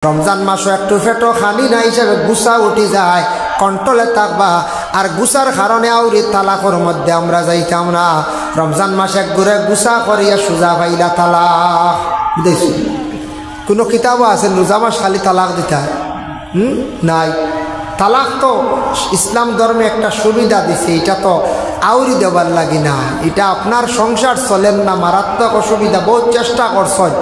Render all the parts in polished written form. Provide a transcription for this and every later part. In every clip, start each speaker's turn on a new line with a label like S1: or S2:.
S1: রমজান মাসও একটু ফেটো খানি না হিসাবে গুছা উঠি যায়, কন্ট্রোলে থাকবা। আর গুছার কারণে আউরি তালাকর মধ্যে আমরা যাইতাম না। রমজান মাসে এক ঘুরে গুছা করিয়া সুজা পাইলা তালাক বুঝেছি। কোনো কিতাবও আছে রোজা মাস খালি তালাক দিতা? নাই। তালাক তো ইসলাম ধর্মে একটা সুবিধা দিছে, এটা তো আউরি দেবার লাগি না। এটা আপনার সংসার চলেন না, মারাত্মক অসুবিধা। বহুত চেষ্টা করছেন,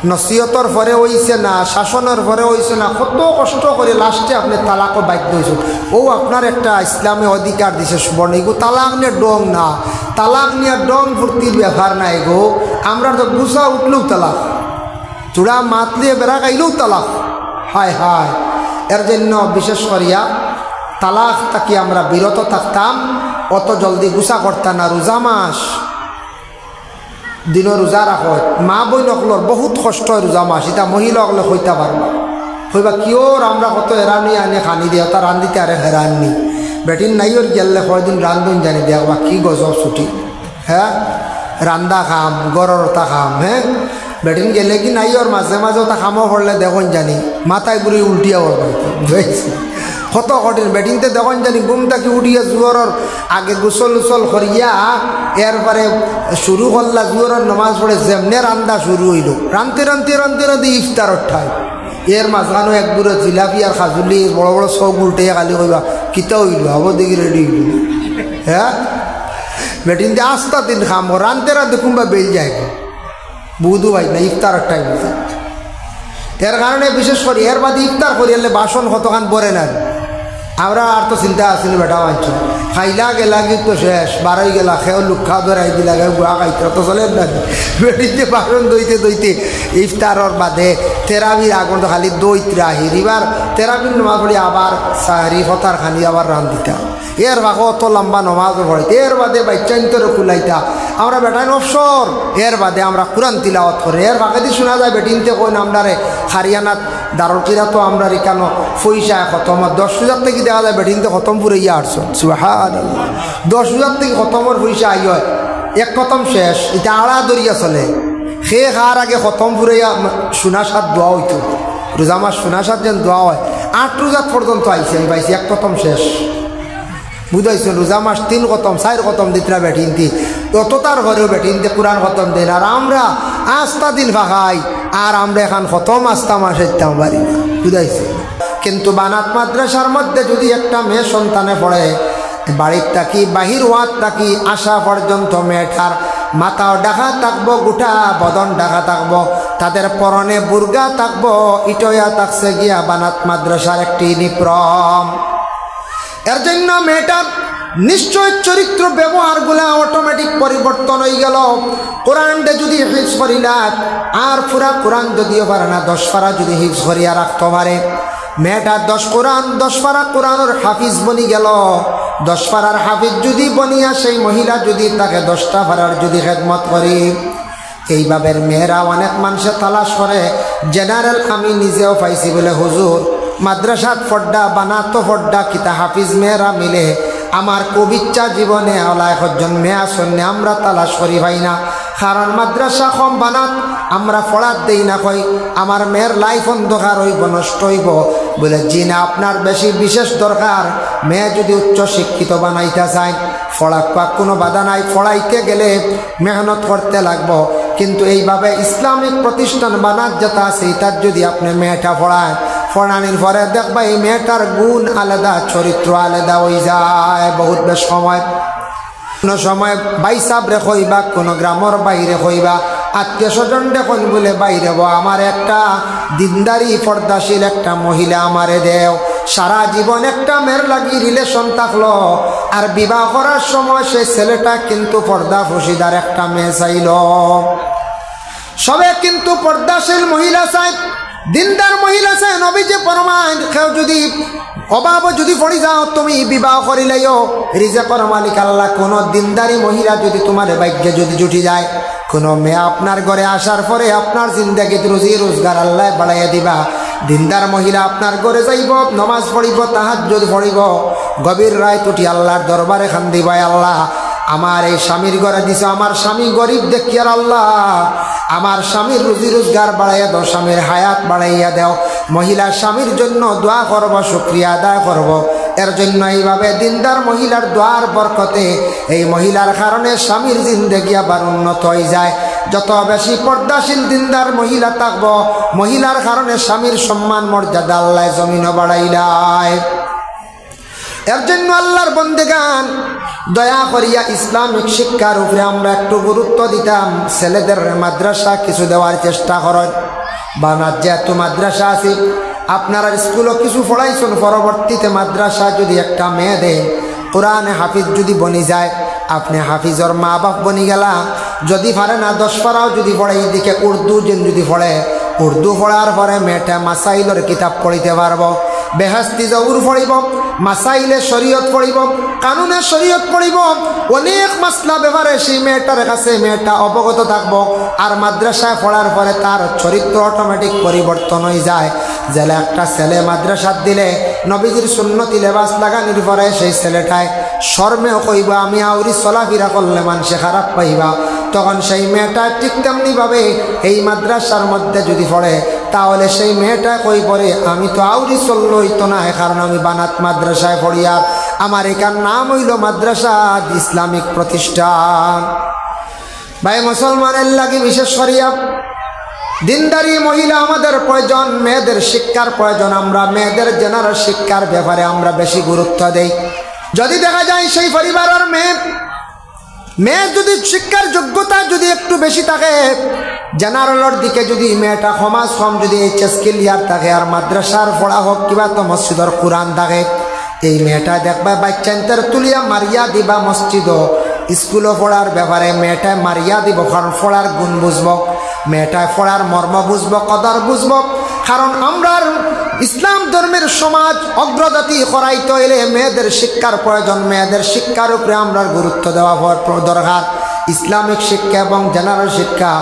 S1: নসিহতর পরে হইছে না, শাসনের পরে হইছে না, কত কষ্ট করে লাস্টে আপনি তালাকও বাধ্য হয়েছেন। ও আপনার একটা ইসলামে অধিকার দিছে সুবর্ণ। এগো তালাক নিয়ে ডং না, তালাক নিয়ে ডং ফুর্তির ব্যাপার না। এগো আমরা তো গুছা উঠলেও তালাক, চূড়া মাতলিয়ে বেড়া গাইলেও তালাক। হায় হায়। এর জন্য বিশেষ করিয়া তালাক থাকি আমরা বিরত থাকতাম, অত জলদি গুছা করতাম না। রোজা মাস দিন রোজা রাখো, মা বই নকলর বহুত কষ্ট হয় রোজা মাস। এটা মহিলা হলে হইতে পারবা, হইবা কিয় আমরা কত এরানি আনে খানি দিয়ে তা রান্ধিতে আরে হেরাননি বেটিন নাই ওর গেলে কয়দিন রান্ধুন জানি দেখবা কি গজব ছুটি। হ্যাঁ, রান্দা খাম, গররতা খাম। হ্যাঁ, বেটিন গেলে কি নাই ওর মাঝে মাঝে ওটা খামো পড়লে দেখুন জানি মাথায় ঘুরে উল্টিয়া পড়বে। কত কঠিন। বেটিনতে দেখুন জানি ঘুম থাকি উঠিয়া জুয়রের আগে গোসল উসল করিয়া এরপরে শুরু করলা জুয়রের নমাজ পড়ে যেমনে রান্দা শুরু হইল, রানতে রানতে রানতে রানতে ইফতার ঠাই। এর মাঝখানো এক দূরে জিলাপি আর খাজুলি বড় বড় চোখ উল্টে খালি কইবা কিতা হইল হব দেখি রেডি হইল। হ্যাঁ, বেটিন দিয়ে আস্তা দিন খাম রানতে রানতে কুম্বা বেল যায় বুধু ভাই না ইফতারের টাইম। এর কারণে বিশেষ করে এর বাদে ইফতার করি এলে বাসন কতখান পরে না। আমরা আর তো চিন্তা আসলে বেটা মানছ খাইলা গেলা কিন্তু শেষ, বারোই গেলা খেও লুক্ষা ধরাই দিলা গুয়া খাইতে তো চলে না। বেটিতে বাসন দইতে দইতে ইফতারর বাদে তেরাবির আগুন তো খালি দইতে আহির। এবার তেরাবির নমাজ পড়ি আবার সাহারি হতার খানি আবার রান্ধিতা। এর ভাগো অত লম্বা নমাজও পড়াইতে। এর বাদে বাচ্চান্তরে কুলাইতা আমরা বেটাই অবসর। এর বাদে আমরা কোরআন তিলাওয়াত করে। এর ভাগে দিয়ে শোনা যায় বেটিনতে কই আমরারে হারিয়ানাত দারুকিরা তো আমরা এখানো পয়সা খতম 10,000 থেকে দেখা যায় বেটিনতে খতম পুরে ইয়ে আসছেন। সুবহানাল্লাহ, 10,000 থেকে খতমের পয়সা আই হয়, এক খতম শেষ। এটা আড়া দরিয়া চলে। সে খার আগে খতম পুরে সোনা সাত দোয়া হইতো। রোজা মাস সোনা সাত যেন দোয়া হয় 8 রোজা পর্যন্ত আইসি আমি পাইছি, এক খতম শেষ। বুঝাইছো রোজা মাস 3 খতম 4 খতম দিতরা বেটিনতি, তত তার ঘরেও বেটিনতে কোরআন খতম দেন। আর আমরা আস্তা দিন ফাঁকাই, আর আমরা এখন খতম আস্তা মাস ইতাম পারি না। বুঝাইছে। কিন্তু বানাত মাদ্রাসার মধ্যে যদি একটা মেয়ে সন্তানে পড়ে, বাড়ির থাকি বাহির ওয়াত থাকি আসা পর্যন্ত মেয়েটার মাথাও ডাকা থাকবো, গোটা বদন ডাকা থাকবো, তাদের পরনে বুর্গা থাকবো, ইটয়া থাকছে গিয়া বানাত মাদ্রাসার একটি ইউনিফর্ম। এর জন্য মেয়েটার নিশ্চয় চরিত্র ব্যবহারগুলা অটোমেটিক পরিবর্তন হয়ে গেল। কোরআনটা যদি হিফজ করিলা, আর পুরা কোরআন যদিও পারে না 10 পারা যদি হিফজ করিয়া রাখতে পারে, মেয়েটা 10 পারা কোরআনের হাফিজ বনি গেল। 10 পারার হাফিজ যদি বনিয়া সেই মহিলা যদি তাকে 10টা পারার যদি খেদমত করি। এইভাবে মেয়েরা অনেক মানুষে তালাশ করে। জেনারেল আমি নিজেও পাইছি বলে হুজুর মাদ্রাসাত ফড্ডা বানাতো ফড্ডা কিতা হাফিজ মেয়েরা মিলে আমার খুব ইচ্ছা জীবনে আলায় একজন মেয়া শূন্য আমরা তালাশ করি ভাই না। কারণ মাদ্রাসা কম বানাত আমরা ফড়াত দেই না, কই আমার মেয়ের লাইফ অন্ধকার হইব, নষ্ট হইব বলে। জি না, আপনার বেশি বিশেষ দরকার। মেয়ে যদি উচ্চ শিক্ষিত বানাইতে চায় ফড়াক পাক কোনো বাধা নাই, ফড়াইতে গেলে মেহনত করতে লাগবো। কিন্তু এইভাবে ইসলামিক প্রতিষ্ঠান বানাত যেটা আছে তার যদি আপনি মেয়েটা ফড়ায়, ফড়ানির পরে দেখবা এই মেয়েটার গুণ আলাদা, চরিত্র আলাদা হয়ে যায়। বহুত বেশ সময় কোনো সময় বাইসাবরে কইবা, কোনো গ্রামের বাইরে কইবা, আত্মীয় স্বজন দেখুন বলে বাইরে আমার একটা দিনদারি পর্দাশীল একটা মহিলা আমারে দেও। সারা জীবন একটা মেয়ের লাগি রিলেশন থাকলো, আর বিবাহ করার সময় সেই ছেলেটা কিন্তু পর্দা ফসিদার একটা মেয়ে চাইল। সবে কিন্তু পর্দাশীল মহিলা চাই, দিনদার মহিলা চাই। নবী যে ফরমান কেউ যদি অভাব যদি পড়ি যাও তুমি বিবাহ করিলেও রিজেকের মালিক আল্লাহ। কোনো দিনদারি মহিলা যদি তোমার ভাগ্যে যদি জুটি যায়, কোনো মেয়ে আপনার ঘরে আসার পরে আপনার জিন্দেগিতে রুজি রোজগার আল্লাহ বাড়াইয়া দিবা। দিনদার মহিলা আপনার ঘরে যাইব, নমাজ পড়িব, তাহাজ্জুদ পড়িব, গভীর রাত উঠি আল্লাহর দরবারে খান্দিবাই আল্লাহ আমার এই স্বামীর ঘরে দিছে, আমার স্বামী গরিব দেখিয়ার আল্লাহ আমার স্বামীর রুজি রোজগার বাড়াইয়া দাও, স্বামীর হায়াত বাড়াইয়া দাও। মহিলা স্বামীর জন্য দোয়া করব, শুকরিয়া আদায় করব। এর জন্য এইভাবে দিনদার মহিলার দোয়ার বরকতে এই মহিলার কারণে স্বামীর জিন্দেগি আবার উন্নত হয়ে যায়। যত বেশি পর্দাশীল দিনদার মহিলা থাকব, মহিলার কারণে স্বামীর সম্মান মর্যাদা আল্লাহ জমিনও বাড়াইলায়। এর জন্য আল্লাহর বন্দেগান দয়া করিয়া ইসলামিক শিক্ষার উপরে আমরা একটু গুরুত্ব দিতাম। ছেলেদের মাদ্রাসা কিছু দেওয়ার চেষ্টা করেন, বা না যেহেতু মাদ্রাসা আছে আপনারা স্কুলও কিছু পড়াইছেন, পরবর্তীতে মাদ্রাসা যদি একটা মেয়ে দেয়, কোরআনে হাফিজ যদি বনি যায়, আপনি হাফিজর মা বাপ বনি গেলা। যদি পারে না 10 পারাও যদি পড়ে, এইদিকে উর্দু যদি পড়ে, উর্দু পড়ার পরে মেয়েটা মাসাইলের কিতাব পড়িতে পারব, বেহেস্তি জৌর পড়িব, মাসাইলে শরীয়ত পড়িব, কানুনে শরীয়ত পড়িব, অনেক মাসলা ব্যাপারে সেই মেয়েটার কাছে মেয়েটা অবগত থাকবো। আর মাদ্রাসায় পড়ার পরে তার চরিত্র অটোমেটিক পরিবর্তন হয়ে যায়। জেলে একটা ছেলে মাদ্রাসাত দিলে নবীজির সুন্নতি লেবাস লাগানির পরে সেই ছেলেটায় শর্মেও কইব আমি আউরি চলাফেরা করলে মানুষে খারাপ পাইবা, তখন সেই মেয়েটা ঠিক তেমনিভাবে এই মাদ্রাসার মধ্যে যদি পড়ে, তাহলে সেই মেয়েটা কই পড়ে আমি তো আউরি চলল হইতো না, কারণ আমি বানাত মাদ্রাসায় পড়ি, আর আমার এখান নাম হইল মাদ্রাসা ইসলামিক প্রতিষ্ঠান। ভাই মুসলমানের লাগি বিশেষ করিয়া দিনদারি মহিলা আমাদের প্রয়োজন, মেয়েদের শিক্ষার প্রয়োজন। আমরা মেয়েদের জেনারেল শিক্ষার ব্যাপারে আমরা বেশি গুরুত্ব দেই। যদি দেখা যায় সেই পরিবারের মেয়ে যদি শিক্ষার যোগ্যতা যদি একটু বেশি থাকে, জেনারেলের দিকে যদি মেয়েটা সমাজ কম যদি এইচএস ক্লিয়ার থাকে, আর মাদ্রাসার পড়া হোক কিবা তো মসজিদর কোরআন থাকে, এই মেয়েটা দেখবা বাচ্চান্তের তুলিয়া মারিয়া দিবা মসজিদ স্কুলও পড়ার ব্যাপারে মেয়েটায় মারিয়া দিব, কারণ পড়ার গুণ বুঝব, মেয়েটায় পড়ার মর্ম বুঝব, কদর বুঝব। কারণ আমরা ইসলাম ধর্মের সমাজ অগ্রগতি করাইতে হইলে মেয়েদের শিক্ষার প্রয়োজন। মেয়েদের শিক্ষার উপরে আমরা গুরুত্ব দেওয়া দরকার, ইসলামিক শিক্ষা এবং জেনারেল শিক্ষা।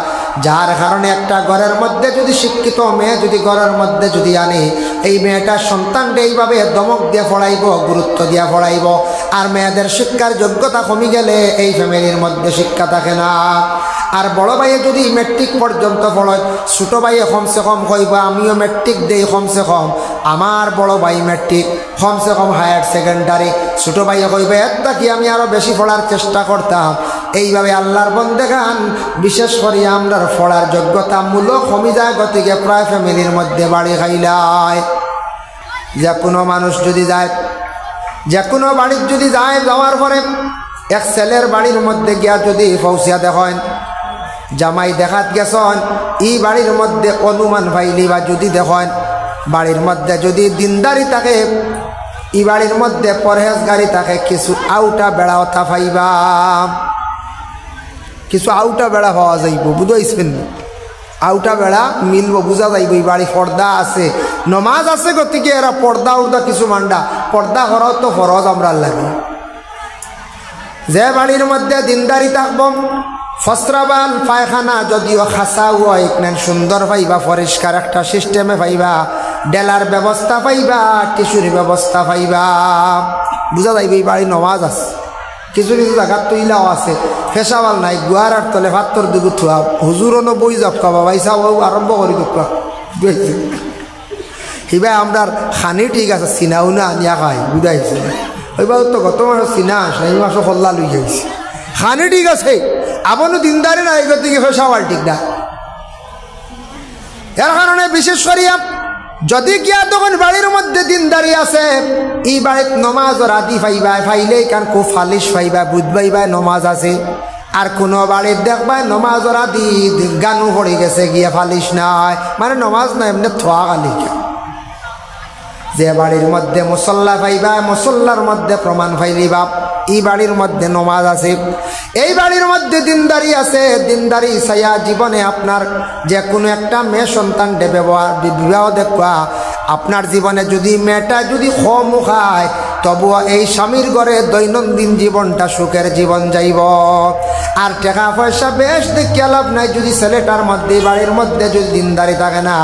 S1: যার কারণে একটা ঘরের মধ্যে যদি শিক্ষিত মেয়ে যদি ঘরের মধ্যে যদি আনে, এই মেয়েটার সন্তানটা এইভাবে দমক দিয়ে পড়াইব, গুরুত্ব দিয়ে পড়াইব। আর মেয়েদের শিক্ষার যোগ্যতা কমে গেলে এই ফ্যামিলির মধ্যে শিক্ষা থাকে না। আর বড় ভাইয়ে যদি মেট্রিক পর্যন্ত পড়ায়, ছোটো ভাইয়ে কমসে কম কইব আমিও মেট্রিক দেই, কমসে কম আমার বড় ভাই মেট্রিক, কমসে কম হায়ার সেকেন্ডারি। ছোটো ভাইয়ে কইবে একটা কি আমি আরও বেশি পড়ার চেষ্টা করতাম। এইভাবে আল্লাহর বন্দেগান বিশেষ করে আমরা পড়ার যোগ্যতা মূল্য কমে যায়, গতিকে প্রায় ফ্যামিলির মধ্যে বাড়ি খাইলায়। যে কোনো মানুষ যদি যায়, যে কোনো বাড়ির যদি যায়, যাওয়ার পরে এক ছেলের বাড়ির মধ্যে গিয়া যদি পৌঁছিয়া দেখেন জামাই দেখাত গেছেন, এই বাড়ির মধ্যে অনুমান পাইলি বা যদি দেখেন বাড়ির মধ্যে যদি দিনদারি থাকে, এই বাড়ির মধ্যে পরহেজগারি থাকে, কিছু আউটা বেড়াওতা পাইবা, কিছু আউটা বেড়া পাওয়া যাইব, বুঝাইছেন? আউটা বেড়া মিলব, বোঝা যাইব এই বাড়ি পর্দা আছে, নমাজ আছে, গতিকে এরা পর্দা উর্দা কিছু মান্ডা, পর্দা করাও তো ফরজ আমরা লাগে। যে বাড়ির মধ্যে দিনদারি থাকব, ফসরাবাল পায়খানা যদিও খাসা হয় সুন্দর পাইবা, পরিষ্কার একটা সিস্টেমে পাইবা, ডেলার ব্যবস্থা পাইবা, টিস্যুর ব্যবস্থা পাইবা, বুঝা যাইবে এই বাড়ি নমাজ আছে। কিছু কিছু জায়গার তৈলাও আছে, ফেসাওয়াল নাই, গুয়ারার তলে ভাত্তর দুগু থুয়া, হুজুরও বই যাপ খাবা, বাইসা আরম্ভ করি দুঃখা হিবাই আমরা খানি ঠিক আছে, চিনাও না আনিয়া খাই, বুঝাইছে ওইবার তো গত মাস চিনা আসে, এই মাসও হল্লা লই যাইছে, খানি ঠিক আছে, আপনও দিনদারি না, এগোর দিকে ফেসাওয়াল ঠিক না। এর কারণে বিশেষ করিয়া যদি গিয়া তখন বাড়ির মধ্যে দিনদারি আছে, এই বাড়িত নমাজ রাতি পাইবাই, পাইলেই কারণ খুব ফালিশ পাইবা, বুঝবাইবাই নমাজ আছে। আর কোনো বাড়ির দেখবাই নমাজ রাতি গানও পড়ে গেছে, গিয়া ফালিশ নাই, মানে নমাজ না এমনি থোয়া গালি। যে বাড়ির মধ্যে মুসল্লা পাইবা, মুসল্লার মধ্যে প্রমাণ পাইলিবা এই বাড়ির মধ্যে নমাজ আছে, এই বাড়ির মধ্যে দিনদারি আছে। দিনদারি ছায়া জীবনে আপনার যে কোনো একটা মেয়ে সন্তান বিবাহ দেখা, আপনার জীবনে যদি মেয়েটা যদি খমু খায়, তবুও এই স্বামীর ঘরে দৈনন্দিন জীবনটা সুখের জীবন যাইব। আর টাকা পয়সা বেশ দেখিয়া লাভ নাই যদি ছেলেটার মধ্যে বাড়ির মধ্যে যদি দিনদারি থাকে না,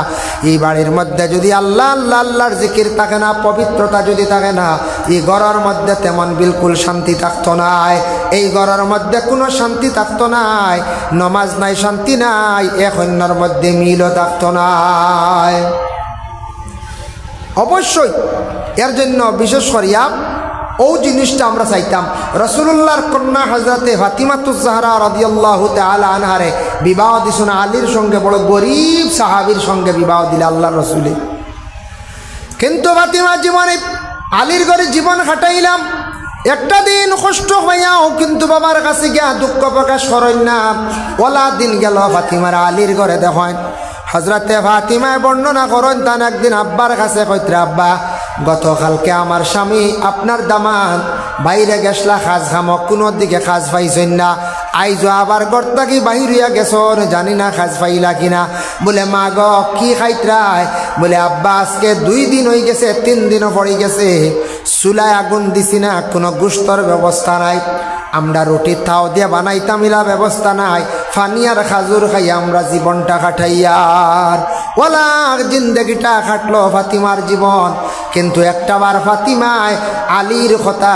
S1: এই বাড়ির মধ্যে যদি আল্লাহ আল্লাহ আল্লাহর জিকির থাকে না, পবিত্রতা যদি থাকে না, এই ঘরের মধ্যে তেমন বিলকুল শান্তি থাকতো নাই। এই ঘরের মধ্যে কোনো শান্তি থাকতো নাই, নমাজ নাই, শান্তি নাই, এক অন্যর মধ্যে মিলও থাকতো নাই। অবশ্যই এর জন্য বিশেষ করিয়া ও জিনিসটা আমরা চাইতাম রাসূলুল্লাহর কন্যা হযরতে ফাতিমাতুজ জাহরা রাদিয়াল্লাহু তাআলা আনহারে বিবাহ দিছেন আলীর সঙ্গে, বড় গরিব সাহাবীর সঙ্গে বিবাহ দিলে আল্লাহর রাসূলে। কিন্তু ফাতিমার জীবনে আলীর ঘরে জীবন কাটাইলাম, একটা দিন কষ্ট হইয়াও কিন্তু বাবার কাছে গিয়া দুঃখ প্রকাশ করেন না। ওলা দিন গেল ফাতিমার আলীর ঘরে দেখেন হযরতে ফাতিমায় বর্ণনা করেন তান একদিন আব্বার কাছে কইত্রা, আব্বা গতকালকে আমার স্বামী আপনার দামান বাইরে গেছলা খাজ খামক, কোনো দিকে খাজ পাইছেন না, আইজো আবার গর্তা কি বাহির হইয়া গেছন, জানি না খাজ পাইলা কিনা। বলে মা গ কি খাইত্রায়? বলে আব্বা আজকে 2 দিন হয়ে গেছে, 3 দিনও পড়ে গেছে, চুলায় আগুন দিছি না, কোনো গুস্তর ব্যবস্থা নাই, আমরা রুটি তাও দিয়ে বানাইতাম ইলা ব্যবস্থা নাই, ফানি আর খাজুর খাইয়া আমরা জীবনটা কাটাইয়ার। ওলা জিন্দগিটা কাটলো ফাতিমার জীবন। কিন্তু একটাবার ফাতিমায় আলীর কথা,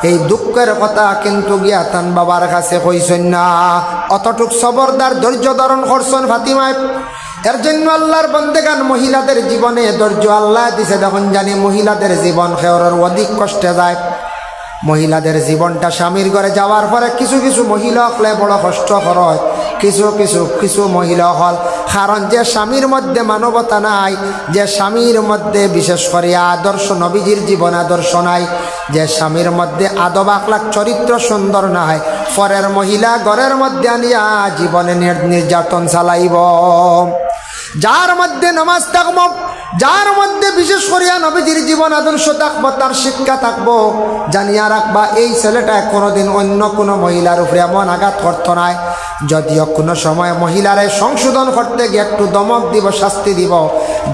S1: এই দুঃখের কথা কিন্তু গিয়া তান বাবার কাছে কইছেন না। অতটুক সবরদার ধৈর্য ধারণ করছেন ফাতিমায়। এর জন্য আল্লাহর বন্দেগান মহিলাদের জীবনে ধৈর্য আল্লাহ দিছে। দেখুন জানি মহিলাদের জীবন খেওয়ার অধিক কষ্টে যায়। মহিলাদের জীবনটা স্বামীর ঘরে যাওয়ার পরে কিছু কিছু মহিলা হলে বড় কষ্ট হয়, কিছু মহিলা হল কারণ যে স্বামীর মধ্যে মানবতা নাই, যে স্বামীর মধ্যে বিশেষ করে আদর্শ নবীজির জীবন আদর্শ নাই, যে স্বামীর মধ্যে আদব আখলাক চরিত্র সুন্দর নাই, পরের মহিলা ঘরের মধ্যে আনিয়া জীবনে নির্যাতন চালাইব। যার মধ্যে নামাজ থাকবো, যার মধ্যে বিশেষ করিয়া নবীজির জীবন আদর্শ থাকবো, তার শিক্ষা থাকবো, জানিয়া রাখবা এই ছেলেটা কোনোদিন অন্য কোনো মহিলার উপরে এমন আঘাত করতো না। যদিও কোনো সময় মহিলারে সংশোধন করতে গিয়ে একটু দমক দিব, শাস্তি দিব,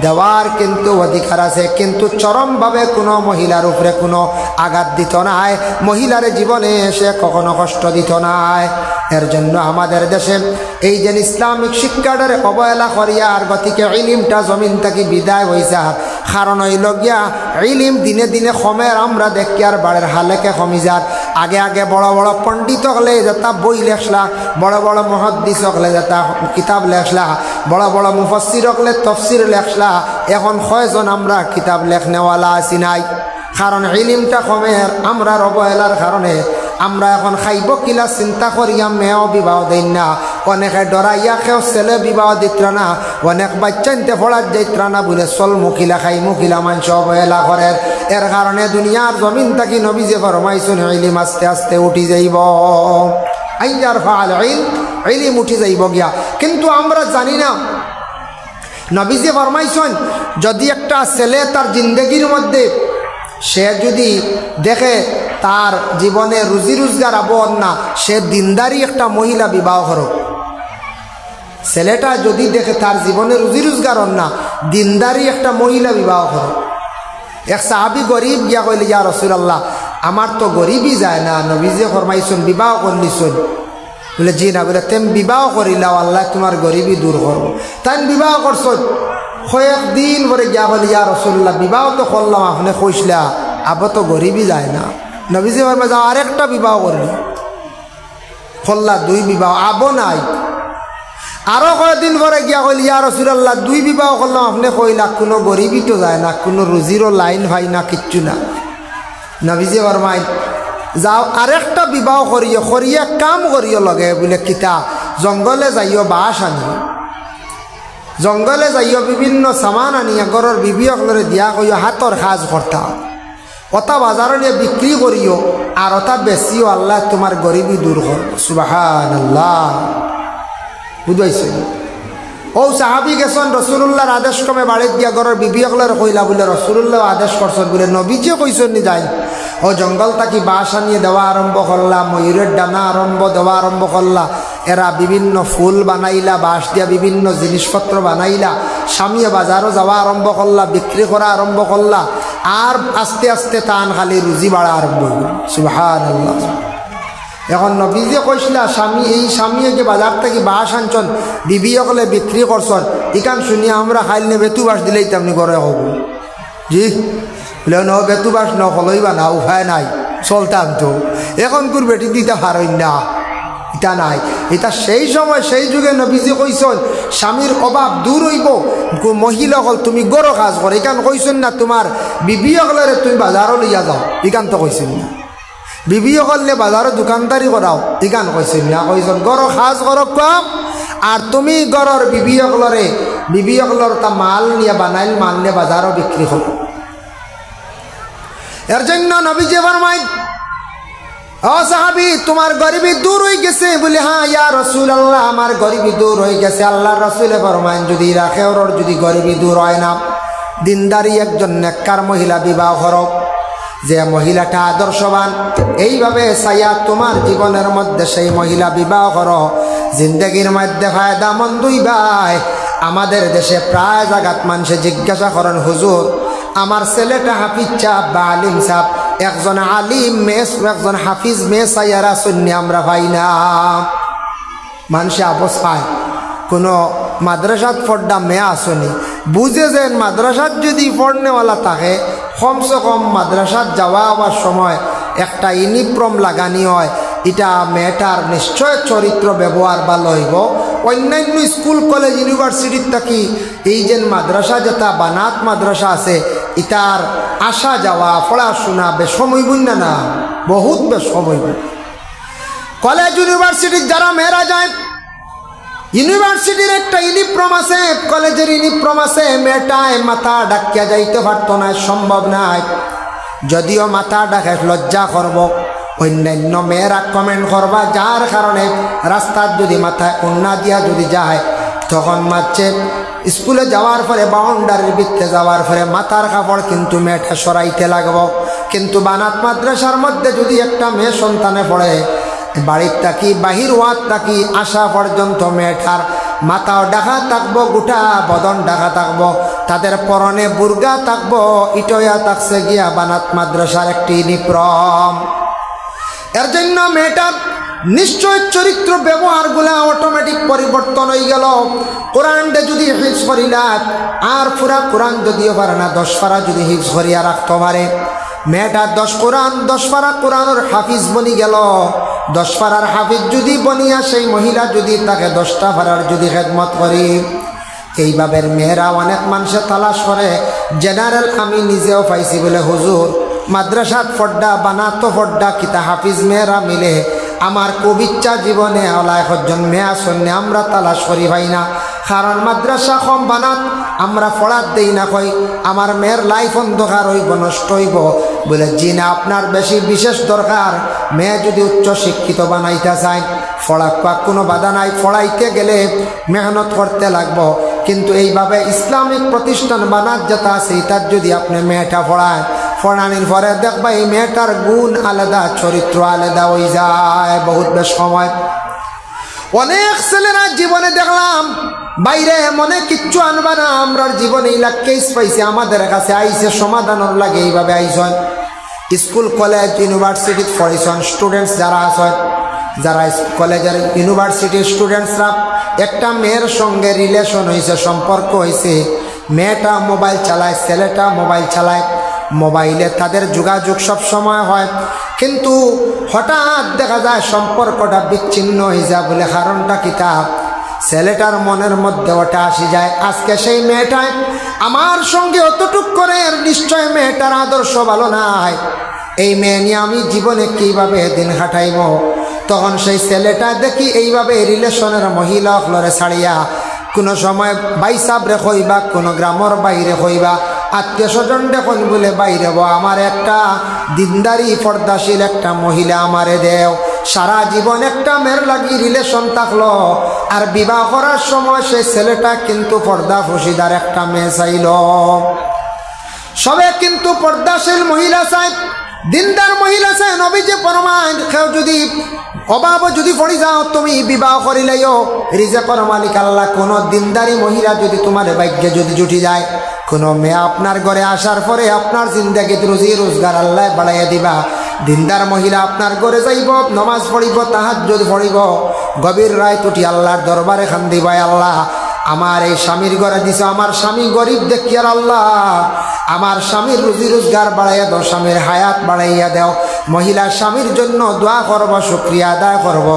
S1: দেওয়ার কিন্তু অধিকার আছে, কিন্তু চরমভাবে কোনো মহিলার উপরে কোনো আঘাত দিত না, মহিলার জীবনে এসে কখনো কষ্ট দিত না। এর জন্য আমাদের দেশে এই যে ইসলামিক শিক্ষাটার অবহেলা করিয়া আর গতিকে ইলিমটা জমিন থেকে বিদায় হয়েছে। কারণ হইল গিয়া ইলিম দিনে দিনে কমের, আমরা দেখি আর বাড়ির হালেকে কমি যার। আগে আগে বড় বড় পণ্ডিত হলে যেটা বই লেখলা, বড় বড় মুহাদ্দিস হলে যেটা কিতাব লেখলা, বড় বড় মুফাসসির হলে তফসির লেখলা। এখন কয়জন আমরা কিতাব লেখনেওয়ালা আছি নাই? কারণ ইলিমটা কমের, আমরা অবহেলার কারণে আমরা এখন খাইব কিলা চিন্তা করিয়া মেয়েও বিবাহ দেন না, অনেকে ডরাইয়া কেউ ছেলে বিবাহ দিত না, অনেক বাচ্চা নিতে পড়ার যাইত না বলে চল মুখিলা খাই মুখিলা মানুষ অবহেলা করে। এর কারণে দুনিয়ার জমিন থাকি নবীজি ফরমাইছেন ইলিম আস্তে আস্তে উঠি যাইব, আইয়ার ফাল ইলিম উঠি যাইব গিয়া। কিন্তু আমরা জানি না নবীজি ফরমাইছেন যদি একটা ছেলে তার জিন্দগির মধ্যে সে যদি দেখে তার জীবনে রুজি রোজগার আবহাওয়া না, সে দিনদারি একটা মহিলা বিবাহ করো। ছেলেটা যদি দেখে তার জীবনে রুজি রোজগার না, দিনদারি একটা মহিলা বিবাহ করো। এক সাহাবী গরিব গিয়া কইলে, ইয়া রাসূলুল্লাহ আমার তো গরিবই যায় না, নবীজি ফরমাইছেন বিবাহ করলিছেন। বলে জি না। বলে তেম বিবাহ করিলাও, আল্লাহ তোমার গরিবি দূর করবো। তাই বিবাহ করছ। কয়েকদিন পরে গিয়া বলে, ইয়া রাসূলুল্লাহ বিবাহ তো করলাম, আপনি কইসলা আবার তো গরিবই যায় না। নবীজি ফরমাইছে যাও আরেকটা বিবাহ করলি। করলা 2 বিবাহ, আবো নাই। আরো কয়েকদিন পরে গিয়া কইল, ইয়া রাসূলুল্লাহ 2 বিবাহ করলাম, আপনি কইলা কোনো গরিবই তো যায় না, কোনো রুজিরও লাইন ভাই না, কিচ্ছু না। নবীজি ফরমাই যাও আরেকটা বিবাহ করিও, করিয়া কাম করিও লগে। বলে কিতা? জঙ্গলে যাইও বাঁশ আনিও, জঙ্গলে যাইও বিভিন্ন সামান আনিয়া ঘরের বিবিয়কলরে দিয়া কইও হাতর কাজ করতা, ওটা বাজারে নিয়ে বিক্রি করিও, আর ওটা বেশিও, আল্লাহ তোমার গরিবি দূর করব। সুবহানাল্লাহ। বুঝাইছে? ও সাহাবি গেছেন রাসূলুল্লাহর আদেশ ক্রমে বাড়িতে গিয়া ঘরের বিবিয়কলরে কইলা, বলে রাসূলুল্লাহ আদেশ করছেন, বলে নবীজিও কইছেন নি যাই। ও জঙ্গল থাকি বাঁশ আনিয়ে দেওয়া আরম্ভ করলা, ময়ূরের ডানা দেওয়া আরম্ভ করলা, এরা বিভিন্ন ফুল বানাইলা, বাঁশ দিয়া বিভিন্ন জিনিসপত্র বানাইলা, স্বামীয়ে বাজারও যাওয়া আরম্ভ করলা, বিক্রি করা আরম্ভ করলা, আর আস্তে আস্তে তান খালি রুজি বাড়া আরম্ভ হইল। সুবহানাল্লাহ। এখন নবীজি কইসলা স্বামী, এই স্বামীয়ে যে বাজার থেকে বাঁশ আনছন, বিবি সকলে বিক্রি করছন, ইকান শুনিয়া আমরা খাইলে বেতু বাঁশ দিলেই তেমনি করে হব। জি বলে ন বেতু বাঁশ ন হলইবা না, উপায় নাই, চলতাম তো। এখন কুর বেটি দিতে পারেন না, এটা নাই। এটা সেই সময় সেই যুগে নবীজি কইছেন স্বামীর অভাব দূর হইব, মহিলা হল তুমি গরো কাজ করো। এখান কইছেন না তোমার বিবি হলরে তুমি বাজারও লইয়া যাও, এখান তো কইছেন না। বিবি হললে বাজারও দোকানদারি করাও, এখান কইছেন না। কইছেন গরো কাজ করো কম, আর তুমি গরর বিবি হলর তা মাল নিয়ে বানাইল মাল নিয়ে বাজারও বিক্রি করো। এর জন্য নবীজি ফরমায় ও সাহাবী তোমার গরিবী দূর হয়ে গেছে বলে, হ্যাঁ ইয়া রাসূলুল্লাহ আমার গরিবী দূর হয়ে গেছে। আল্লাহর রাসূলে ফরমায় যদি রাখে ওর যদি গরিবী দূর হয় না, দিনদারি একজন নেককার মহিলা বিবাহ করো, যে মহিলাটা আদর্শবান, এইভাবে চাইয়া তোমার জীবনের মধ্যে সেই মহিলা বিবাহ করো, জিন্দগির মধ্যে ফায়দা মন্দ হইবাই। আমাদের দেশে প্রায় জায়গাত মানুষে জিজ্ঞাসা করেন হুজুর আমার ছেলেটা হাফিজ সাহেব বা আলিম সাহেব, একজন আলিম মেয়ে একজন হাফিজ মেয়ে সাইয়ারা শুনি আমরা পাই না। মানুষে আপোষ পায় কোনো মাদ্রাসাত পড়া মেয়ে আসনি, বুঝে যেন মাদ্রাসাত যদি পড়নেওয়ালা থাকে কমসে কম মাদ্রাসাত যাওয়া আবার সময় একটা ইউনিফর্ম লাগানি হয়, এটা মেয়েটার নিশ্চয় চরিত্র ব্যবহার ভালো হইব। অন্যান্য স্কুল কলেজ ইউনিভার্সিটির থাকি এই যে মাদ্রাসা যেটা বানাত মাদ্রাসা আছে, ইটার আসা যাওয়া পড়াশোনা বেশম হইব না, বহুত বেশম হইব। কলেজ ইউনিভার্সিটির যারা মেয়েরা যায়, ইউনিভার্সিটির একটা ইউনিফর্ম আছে, কলেজের ইউনিফর্ম আছে, মেয়েটায় মাথা ডাকিয়া যাইতে পারতো না, সম্ভব নাই। যদিও মাথা ডাকে লজ্জা করব, অন্যান্য মেয়েরা কমেন্ট করবা, যার কারণে রাস্তার যদি মাথায় কন্যা দিয়া যদি যায় তখন মারছে। স্কুলে যাওয়ার পরে বাউন্ডারির ভিতরে যাওয়ার পরে মাথার কাপড় কিন্তু মেয়েটা সরাইতে লাগবো। কিন্তু বানাত মাদ্রাসার মধ্যে যদি একটা মেয়ে সন্তানে পড়ে, বাড়ির থাকি বাহির ওয়াত থাকি আসা পর্যন্ত মেয়েটার মাথাও ডাকা থাকবো, গোটা বদন ডাকা থাকবো, তাদের পরনে বুর্গা থাকবো, ইটয়া থাকছে গিয়া বানাত মাদ্রাসার একটি ইউনিফর্ম। এর জন্য মেয়েটার নিশ্চয় চরিত্র ব্যবহারগুলা অটোমেটিক পরিবর্তন হয়ে গেল। কোরআনটা যদি হিফজ করিলা, আর পুরা কোরআন যদিও পারে না 10 পারা যদি হিফজ করিয়া রাখতে পারে, মেয়েটা 10 পারা কোরআনের হাফিজ বনি গেল। 10 পারার হাফিজ যদি বনিয়া সেই মহিলা যদি তাকে 10টা পারার যদি খেদমত করি, এইভাবে মেয়েরা অনেক মানুষে তালাশ করে। জেনারেল আমি নিজেও পাইছি বলে হুজুর মাদ্রাসাত ফড্ডা বানাতো ফড্ডা কিতা হাফিজ মেয়েরা মিলে আমার খুব ইচ্ছা জীবনে আলায় একজন মেয়ে আসনে আমরা তালাশ করি ভাই না, কারণ মাদ্রাসা কম বানাত আমরা পড়াত দেই না, কই আমার মেয়ের লাইফ অন্ধকার হইব, নষ্ট হইব। বলে জি না, আপনার বেশি বিশেষ দরকার। মেয়ে যদি উচ্চ শিক্ষিত বানাইতে চায় পড়া কোনো বাধা নাই, পড়াইতে গেলে মেহনত করতে লাগবো, কিন্তু এইভাবে ইসলামিক প্রতিষ্ঠান বানাত যেটা আছে তার যদি আপনি মেয়েটা পড়ায়, পড়ানির পরে দেখবা এই মেয়েটার গুণ আলাদা, চরিত্র আলাদা হয়ে যায়। বহুত বেশ সময় অনেক ছেলেরা জীবনে দেখলাম বাইরে মনে কিচ্ছু আনবা না, আমরার জীবনে এইলা কেস পাইছে, আমাদের কাছে আইসে সমাধানের লাগে এইভাবে আইসন। স্কুল কলেজ ইউনিভার্সিটি পড়াইছেন স্টুডেন্টস যারা আছেন, যারা কলেজের ইউনিভার্সিটির স্টুডেন্টসরা একটা মেয়ের সঙ্গে রিলেশন হয়েছে, সম্পর্ক হয়েছে, মেয়েটা মোবাইল চালায়, ছেলেটা মোবাইল চালায়, মোবাইলে তাদের যোগাযোগ সব সময় হয়, কিন্তু হঠাৎ দেখা যায় সম্পর্কটা বিচ্ছিন্ন হয়ে যায়। বলে কারণটা কিতা? ছেলেটার মনের মধ্যে ওটা আসি যায়, আজকে সেই মেয়েটায় আমার সঙ্গে অতটুক করে, নিশ্চয় মেয়েটার আদর্শ ভালো নাই, এই মেয়ে নিয়ে আমি জীবনে কীভাবে দিন কাটাইব। তখন সেই ছেলেটা দেখি এইভাবে রিলেশনের মহিলা হলরে ছাড়িয়া কোনো সময় বাইসাবরে কইবা, কোনো গ্রামের বাইরে কইবা, আত্মীয় স্বজন দেখুন বলে বাইরে আমার একটা দিনদারি পর্দাশীল একটা মহিলা আমারে দেও। সারা জীবন একটা মেয়ের লাগি রিলেশন থাকলো, আর বিবাহ করার সময় সেই ছেলেটা কিন্তু পর্দা ফসিদার একটা মেয়ে চাইল। সবে কিন্তু পর্দাশীল মহিলা চাই, দিনদার মহিলা চাই। নবীজি ফরমান কেউ যদি অভাব যদি পড়ি যাও তুমি বিবাহ করিলেও রিজেকের মালিক আল্লাহ। কোন দিনদারি মহিলা যদি তোমার ভাগ্যে যদি জুটি যায়, কোনো মেয়ে আপনার ঘরে আসার পরে আপনার জিন্দেগিতে রুজি রোজগার আল্লাহ বাড়াইয়া দিবা। দিনদার মহিলা আপনার ঘরে যাইব, নমাজ পড়িব, তাহাজ্জুদ পড়িব, গভীর রায় তুটি আল্লাহর দরবারে খান দিবাই, আল্লাহ আমার এই স্বামীর ঘরে দিছ, আমার স্বামী গরিব দেখিয়ার আল্লাহ আমার স্বামীর রুজি রোজগার বাড়াইয়া দাও, স্বামীর হায়াত বাড়াইয়া দাও। মহিলা স্বামীর জন্য দোয়া করব, শুকরিয়া আদায় করব।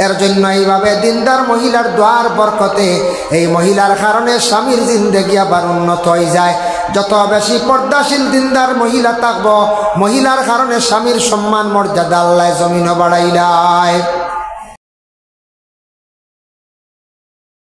S1: এর জন্য এইভাবে দিনদার মহিলার দোয়ার বরকতে এই মহিলার কারণে স্বামীর জিন্দেগি আবার উন্নত হয়ে যায়। যত বেশি পর্দাশীল দিনদার মহিলা থাকবো, মহিলার কারণে স্বামীর সম্মান মর্যাদা আল্লাহ জমিনও বাড়াইলায়।